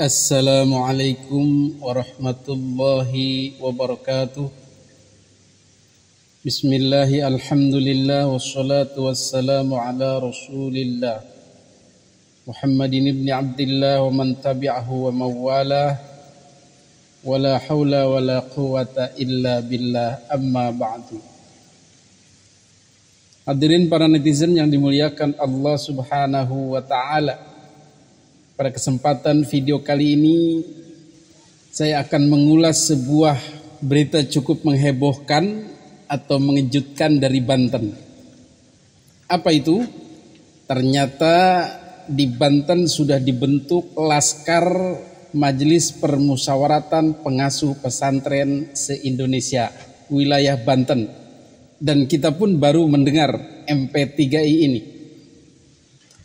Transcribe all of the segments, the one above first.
Assalamualaikum warahmatullahi wabarakatuh. Bismillahi alhamdulillah wassalatu wassalamu ala rasulillah Muhammadin ibn Abdillah wa man tabi'ahu wa mawalah wa la hawla wa la quwata illa billah amma ba'du. Hadirin para netizen yang dimuliakan Allah subhanahu wa ta'ala, pada kesempatan video kali ini saya akan mengulas sebuah berita cukup menghebohkan atau mengejutkan dari Banten. Apa itu? Ternyata di Banten sudah dibentuk Laskar Majelis Permusyawaratan Pengasuh Pesantren se-Indonesia wilayah Banten. Dan kita pun baru mendengar MP3I ini.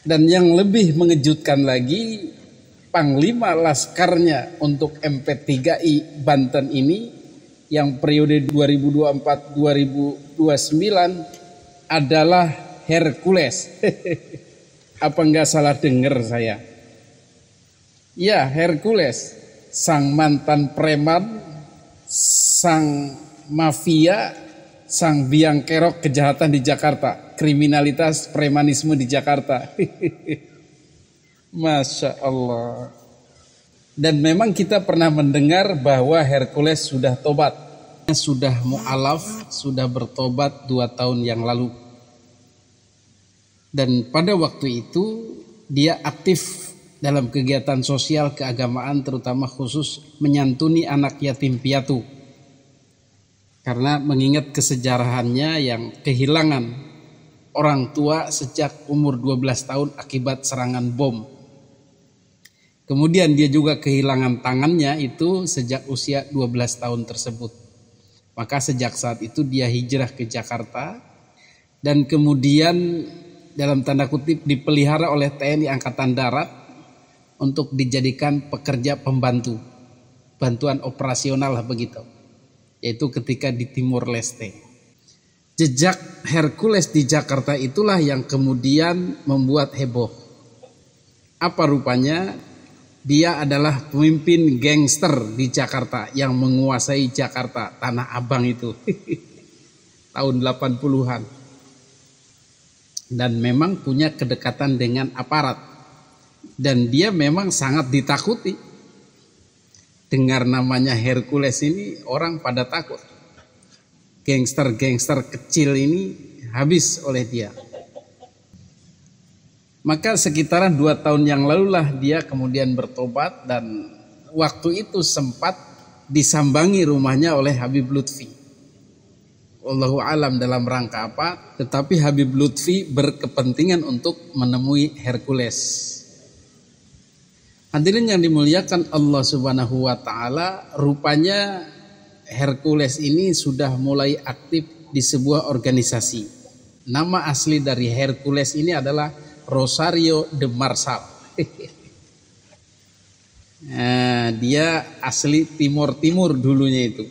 Dan yang lebih mengejutkan lagi, Panglima Laskarnya untuk MP3I Banten ini yang periode 2024-2029 adalah Hercules. Apa enggak salah dengar saya? Ya, Hercules, sang mantan preman, sang mafia, sang biang kerok kejahatan di Jakarta, kriminalitas premanisme di Jakarta. Masya Allah. Dan memang kita pernah mendengar bahwa Hercules sudah tobat, sudah mu'alaf, sudah bertobat 2 tahun yang lalu. Dan pada waktu itu dia aktif dalam kegiatan sosial keagamaan, terutama khusus menyantuni anak yatim piatu. Karena mengingat kesejarahannya yang kehilangan orang tua sejak umur 12 tahun akibat serangan bom. Kemudian dia juga kehilangan tangannya itu sejak usia 12 tahun tersebut. Maka sejak saat itu dia hijrah ke Jakarta dan kemudian dalam tanda kutip dipelihara oleh TNI Angkatan Darat untuk dijadikan pekerja pembantu, bantuan operasional lah begitu. Yaitu ketika di Timur Leste. Jejak Hercules di Jakarta itulah yang kemudian membuat heboh. Apa rupanya? Dia adalah pemimpin gangster di Jakarta yang menguasai Jakarta, Tanah Abang itu. Tahun 80-an. Dan memang punya kedekatan dengan aparat. Dan dia memang sangat ditakuti. Dengar namanya Hercules ini orang pada takut. Gangster-gangster kecil ini habis oleh dia. Maka sekitaran 2 tahun yang lalulah dia kemudian bertobat dan waktu itu sempat disambangi rumahnya oleh Habib Lutfi. Wallahu alam dalam rangka apa, tetapi Habib Lutfi berkepentingan untuk menemui Hercules. Hadirin yang dimuliakan Allah subhanahu wa ta'ala, rupanya Hercules ini sudah mulai aktif di sebuah organisasi. Nama asli dari Hercules ini adalah Rosario de Marsal. Nah, dia asli Timur Timur dulunya itu.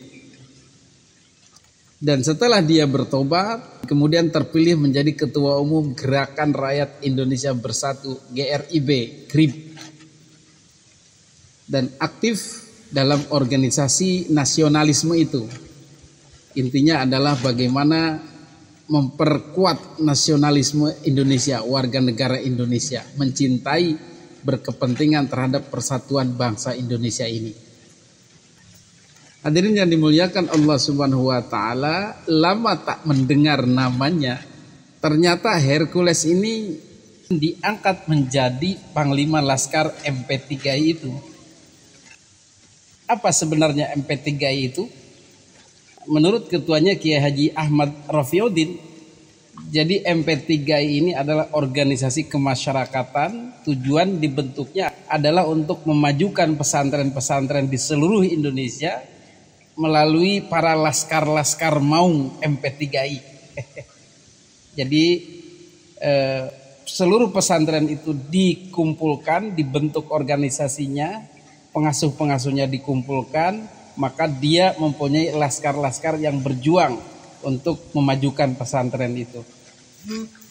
Dan setelah dia bertobat, kemudian terpilih menjadi Ketua Umum Gerakan Rakyat Indonesia Bersatu GRIB, GRIB. Dan aktif dalam organisasi nasionalisme itu. Intinya adalah bagaimana memperkuat nasionalisme Indonesia, warga negara Indonesia, mencintai, berkepentingan terhadap persatuan bangsa Indonesia ini. Hadirin yang dimuliakan Allah subhanahu wa ta'ala, lama tak mendengar namanya, ternyata Hercules ini diangkat menjadi Panglima Laskar MP3I itu. Apa sebenarnya MP3I itu? Menurut ketuanya Kiai Haji Ahmad Rafiuddin, jadi MP3I ini adalah organisasi kemasyarakatan, tujuan dibentuknya adalah untuk memajukan pesantren-pesantren di seluruh Indonesia melalui para laskar-laskar maung MP3I. Jadi seluruh pesantren itu dikumpulkan, dibentuk organisasinya, pengasuh-pengasuhnya dikumpulkan, maka dia mempunyai laskar-laskar yang berjuang untuk memajukan pesantren itu.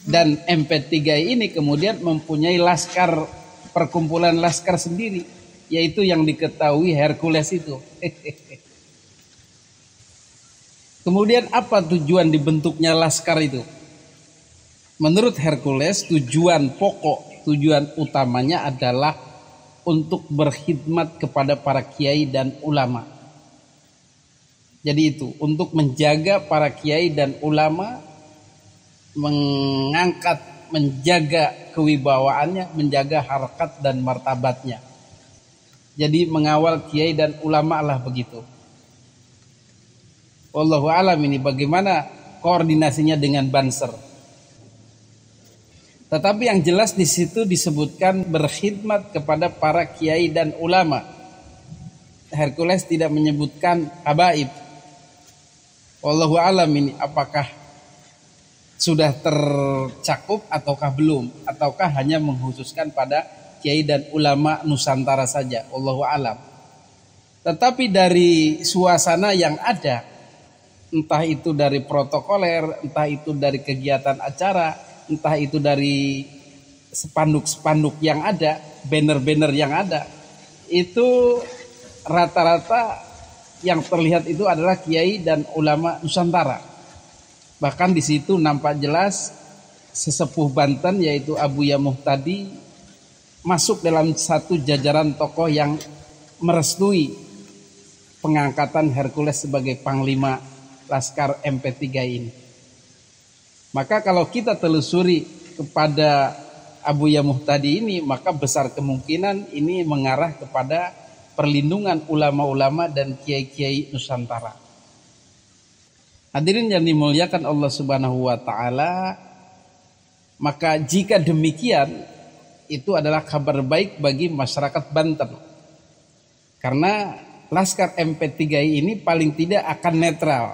Dan MP3 ini kemudian mempunyai laskar, perkumpulan laskar sendiri yaitu yang diketahui Hercules itu. Kemudian apa tujuan dibentuknya laskar itu? Menurut Hercules, tujuan pokok, tujuan utamanya adalah untuk berkhidmat kepada para kiai dan ulama. Jadi itu, untuk menjaga para kiai dan ulama, mengangkat, menjaga kewibawaannya, menjaga harkat dan martabatnya. Jadi mengawal kiai dan ulama lah begitu. Wallahu alam, ini bagaimana koordinasinya dengan Banser. Tetapi yang jelas di situ disebutkan berkhidmat kepada para kiai dan ulama. Hercules tidak menyebutkan habaib. Wallahu alam, ini apakah sudah tercakup ataukah belum, ataukah hanya mengkhususkan pada kiai dan ulama Nusantara saja. Wallahu alam. Tetapi dari suasana yang ada, entah itu dari protokoler, entah itu dari kegiatan acara, entah itu dari spanduk-spanduk yang ada, banner-banner yang ada, itu rata-rata yang terlihat itu adalah kiai dan ulama Nusantara. Bahkan di situ nampak jelas sesepuh Banten yaitu Abuya Muhtadi masuk dalam satu jajaran tokoh yang merestui pengangkatan Hercules sebagai Panglima Laskar MP3 ini. Maka kalau kita telusuri kepada Abuya Muhtadi ini, maka besar kemungkinan ini mengarah kepada perlindungan ulama-ulama dan kiai-kiai Nusantara. Hadirin yang dimuliakan Allah Subhanahu wa taala, maka jika demikian itu adalah kabar baik bagi masyarakat Banten. Karena Laskar MP3 ini paling tidak akan netral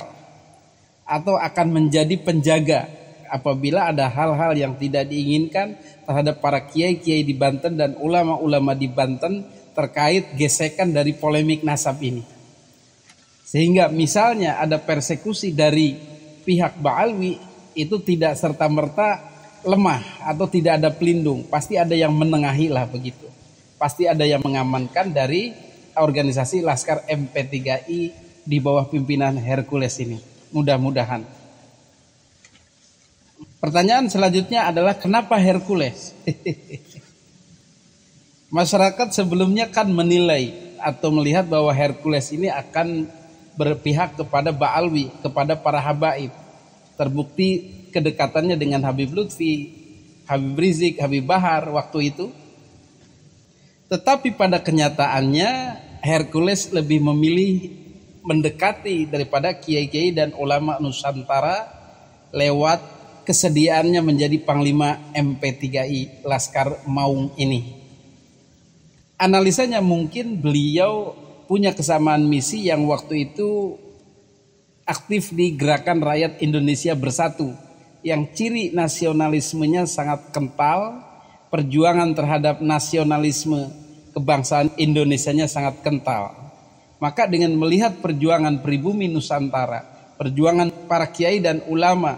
atau akan menjadi penjaga apabila ada hal-hal yang tidak diinginkan terhadap para kiai-kiai di Banten dan ulama-ulama di Banten terkait gesekan dari polemik nasab ini. Sehingga misalnya ada persekusi dari pihak Ba'alwi, itu tidak serta-merta lemah atau tidak ada pelindung. Pasti ada yang menengahi lah begitu. Pasti ada yang mengamankan dari organisasi Laskar MP3I di bawah pimpinan Hercules ini. Mudah-mudahan. Pertanyaan selanjutnya adalah kenapa Hercules? Masyarakat sebelumnya kan menilai atau melihat bahwa Hercules ini akan berpihak kepada Ba'alwi, kepada para habaib. Terbukti kedekatannya dengan Habib Lutfi, Habib Rizik, Habib Bahar waktu itu. Tetapi pada kenyataannya Hercules lebih memilih mendekati daripada kiai-kiai dan ulama Nusantara lewat kesediaannya menjadi Panglima MP3I Laskar Maung ini. Analisanya mungkin beliau punya kesamaan misi yang waktu itu aktif di Gerakan Rakyat Indonesia Bersatu, yang ciri nasionalismenya sangat kental, perjuangan terhadap nasionalisme kebangsaan Indonesianya sangat kental. Maka dengan melihat perjuangan pribumi Nusantara, perjuangan para kiai dan ulama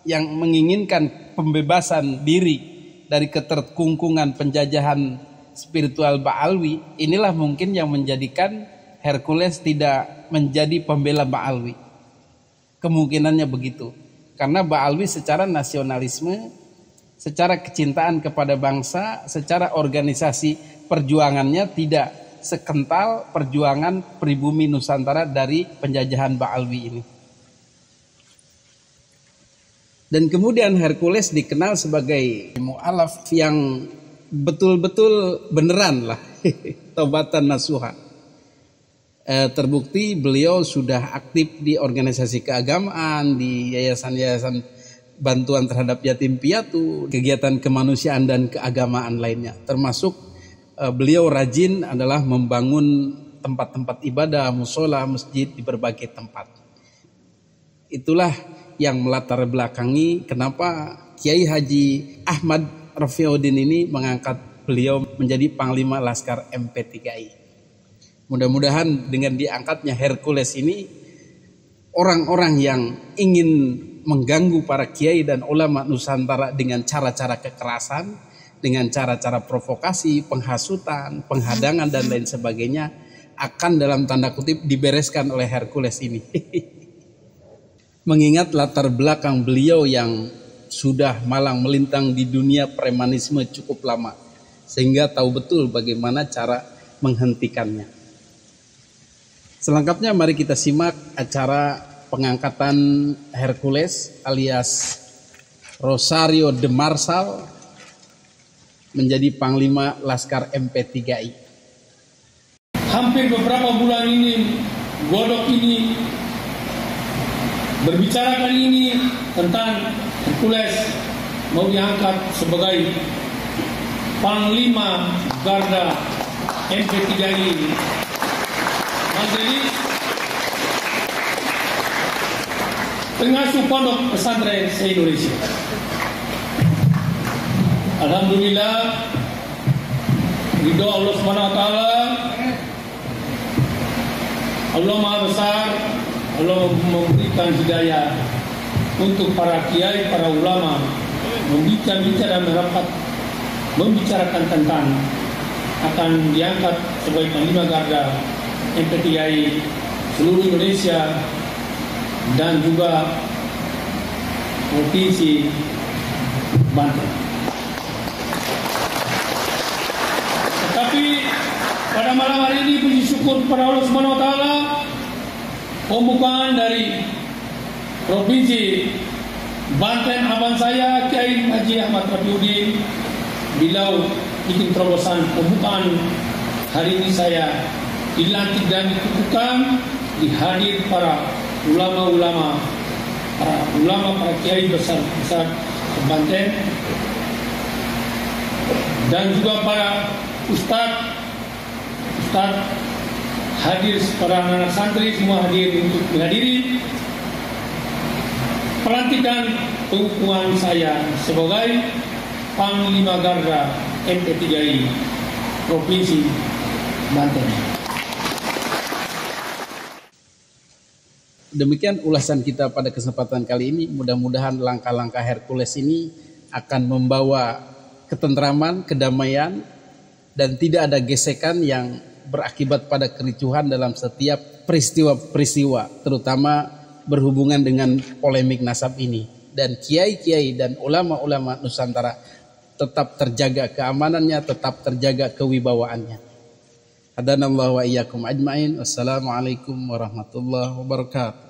yang menginginkan pembebasan diri dari keterkungkungan penjajahan spiritual Ba'alwi, inilah mungkin yang menjadikan Hercules tidak menjadi pembela Ba'alwi. Kemungkinannya begitu. Karena Ba'alwi secara nasionalisme, secara kecintaan kepada bangsa, secara organisasi perjuangannya tidak sekental perjuangan pribumi Nusantara dari penjajahan Ba'alwi ini. Dan kemudian Hercules dikenal sebagai mu'alaf yang betul-betul beneran lah, taubatan nasuha. Terbukti beliau sudah aktif di organisasi keagamaan, di yayasan-yayasan bantuan terhadap yatim piatu, kegiatan kemanusiaan dan keagamaan lainnya. Termasuk beliau rajin adalah membangun tempat-tempat ibadah, musola, masjid di berbagai tempat. Itulah yang melatar belakangi kenapa Kiai Haji Ahmad Rafiuddin ini mengangkat beliau menjadi Panglima Laskar MP3I. Mudah-mudahan dengan diangkatnya Hercules ini, orang-orang yang ingin mengganggu para kiai dan ulama Nusantara dengan cara-cara kekerasan, dengan cara-cara provokasi, penghasutan, penghadangan dan lain sebagainya akan dalam tanda kutip dibereskan oleh Hercules ini. Mengingat latar belakang beliau yang sudah malang melintang di dunia premanisme cukup lama, sehingga tahu betul bagaimana cara menghentikannya. Selengkapnya mari kita simak acara pengangkatan Hercules alias Rosario de Marsal menjadi Panglima Laskar MP3I. Hampir beberapa bulan ini, Godok ini berbicara kali ini tentang Hercules mau diangkat sebagai Panglima Garda MP3I Majelis Pengasuh Pondok Pesantren se-Indonesia. Alhamdulillah, ridho Allah SWT, Allah Maha Besar, Allah memberikan hidayah untuk para kiai, para ulama membicara dan merapat membicarakan tentang akan diangkat sebagai Panglima Garda MP3I seluruh Indonesia dan juga Provinsi Banten. Tetapi pada malam hari ini puji syukur kepada Allah Subhanahu wa taala, pembukaan dari Provinsi Banten abang saya Kiai Haji Ahmad Rafiuddin beliau bikin terobosan pembukaan hari ini saya dilantik dan dikukuhkan dihadir para ulama-ulama, para kiai besar Banten dan juga para ustadz hadir, para anak santri semua hadir untuk menghadiri pelantikan pengukuhan saya sebagai Panglima Garda MP3I Provinsi Banten. Demikian ulasan kita pada kesempatan kali ini. Mudah-mudahan langkah-langkah Hercules ini akan membawa ketentraman, kedamaian, dan tidak ada gesekan yang berakibat pada kericuhan dalam setiap peristiwa-peristiwa, terutama berhubungan dengan polemik nasab ini. Dan kiai-kiai dan ulama-ulama Nusantara tetap terjaga keamanannya, tetap terjaga kewibawaannya. Hadanallahu wa iyyakum ajmain. Wassalamualaikum warahmatullahi wabarakatuh.